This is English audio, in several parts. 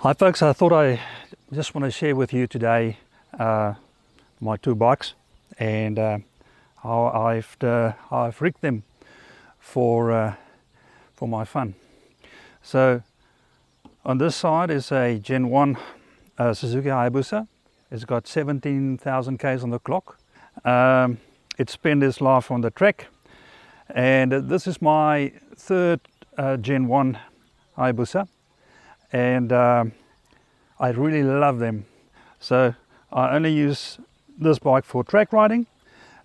Hi folks, I thought I just want to share with you today my two bikes and how I've rigged them for my fun. So on this side is a Gen 1 Suzuki Hayabusa. It's got 17,000 k's on the clock. It spent its life on the track, and this is my third Gen 1 Hayabusa, and I really love them. So I only use this bike for track riding,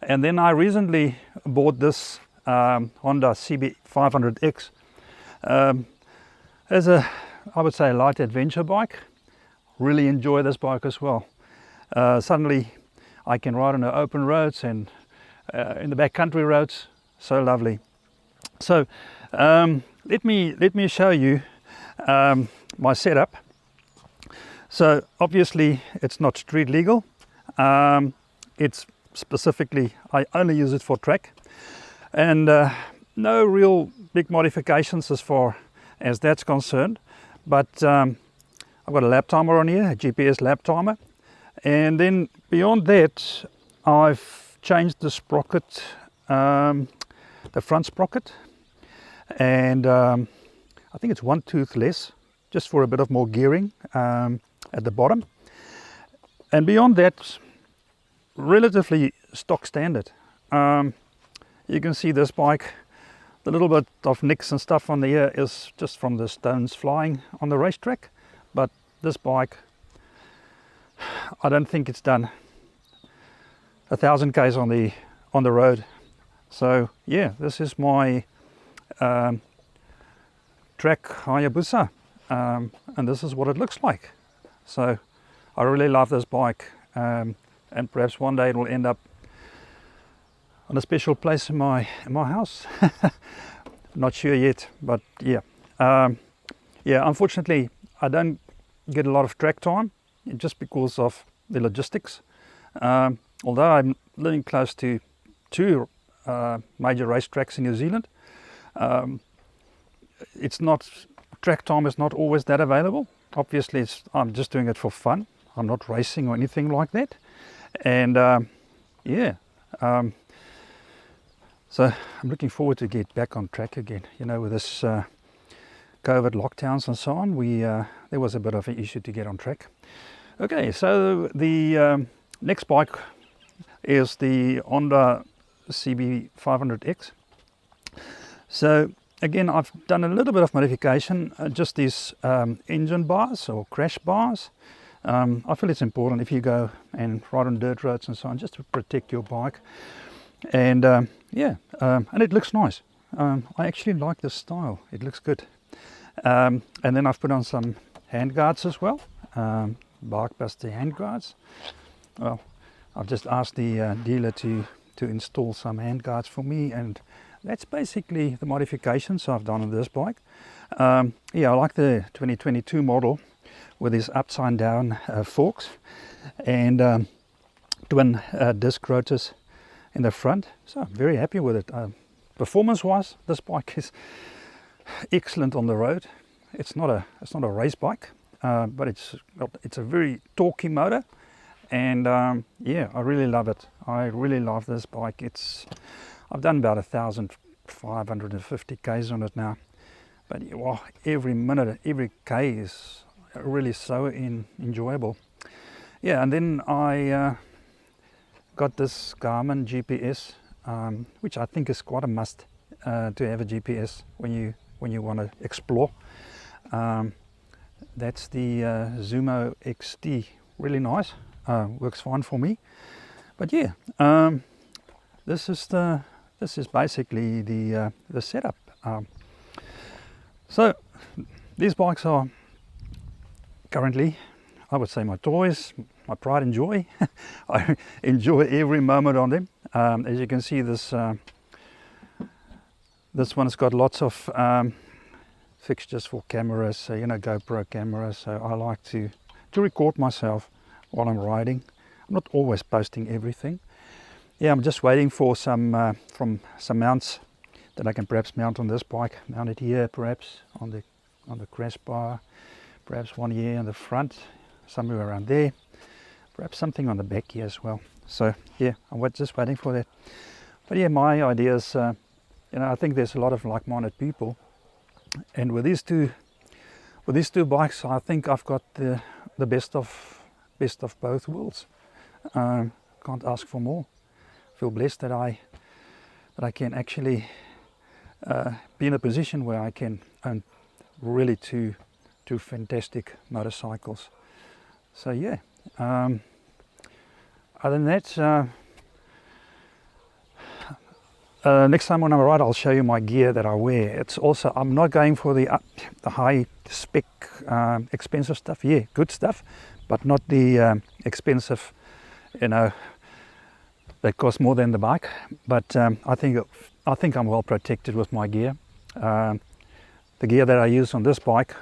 and then I recently bought this Honda CB500X as a, I would say, light adventure bike. Really enjoy this bike as well. Suddenly I can ride on the open roads and in the backcountry roads. So lovely. So let me show you my setup. So obviously it's not street legal. It's specifically, I only use it for track, and no real big modifications as far as that's concerned. But I've got a lap timer on here, a GPS lap timer, and then beyond that I've changed the sprocket, the front sprocket, and I think it's one tooth less, just for a bit of more gearing at the bottom. And beyond that, relatively stock standard. You can see this bike, the little bit of nicks and stuff on the ear is just from the stones flying on the racetrack. But this bike, I don't think it's done 1,000 k's on the road. So yeah, this is my track Hayabusa, and this is what it looks like. So I really love this bike, and perhaps one day it will end up on a special place in my house. Not sure yet, but yeah. Yeah, unfortunately I don't get a lot of track time just because of the logistics. Although I'm living close to two major racetracks in New Zealand, track time is not always that available. Obviously I'm just doing it for fun. I'm not racing or anything like that. And yeah, so I'm looking forward to get back on track again. You know, with this COVID lockdowns and so on, there was a bit of an issue to get on track. Okay, so the next bike is the Honda CB500X. So again, I've done a little bit of modification, just these engine bars or crash bars. I feel it's important if you go and ride on dirt roads and so on, just to protect your bike. And yeah, and it looks nice. I actually like this style, it looks good. And then I've put on some hand guards as well, Barkbuster hand guards. Well, I've just asked the dealer to install some hand guards for me, and that's basically the modifications I've done on this bike. Yeah, I like the 2022 model with these upside down forks and twin disc rotors in the front. So I'm very happy with it. Performance wise, this bike is excellent on the road. It's not a race bike, but it's a very torquey motor, and yeah, I really love it. I really love this bike. I've done about 1,550 k's on it now, but well, every minute, every k is really so enjoyable. Yeah, and then I got this Garmin GPS, which I think is quite a must to have a GPS when you want to explore. That's the Zumo XT, really nice, works fine for me. But yeah, this is basically the setup. So these bikes are currently, I would say, my toys, my pride and joy. I enjoy every moment on them. As you can see, this one's got lots of fixtures for cameras, so, you know, GoPro cameras. So I like to record myself while I'm riding. I'm not always posting everything. Yeah, I'm just waiting for some mounts that I can perhaps mount on this bike. Mount it here, perhaps on the crash bar. perhaps one here in the front, somewhere around there, perhaps something on the back here as well. So yeah, I'm just waiting for that. But yeah, my idea is, I think there's a lot of like-minded people, and with these two bikes, I think I've got the best of both worlds. Can't ask for more. Feel blessed that I can actually be in a position where I can own really two fantastic motorcycles. So yeah, other than that, next time when I ride, I'll show you my gear that I wear. It's also, I'm not going for the high spec expensive stuff. Yeah, good stuff, but not the expensive, that costs more than the bike. But I think I'm well protected with my gear. The gear that I use on this bike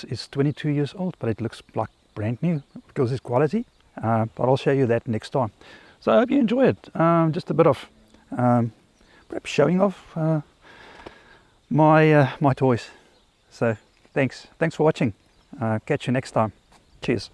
is 22 years old, but it looks like brand new because it's quality. But I'll show you that next time. So I hope you enjoy it. Just a bit of perhaps showing off my toys. So thanks for watching. Catch you next time. Cheers.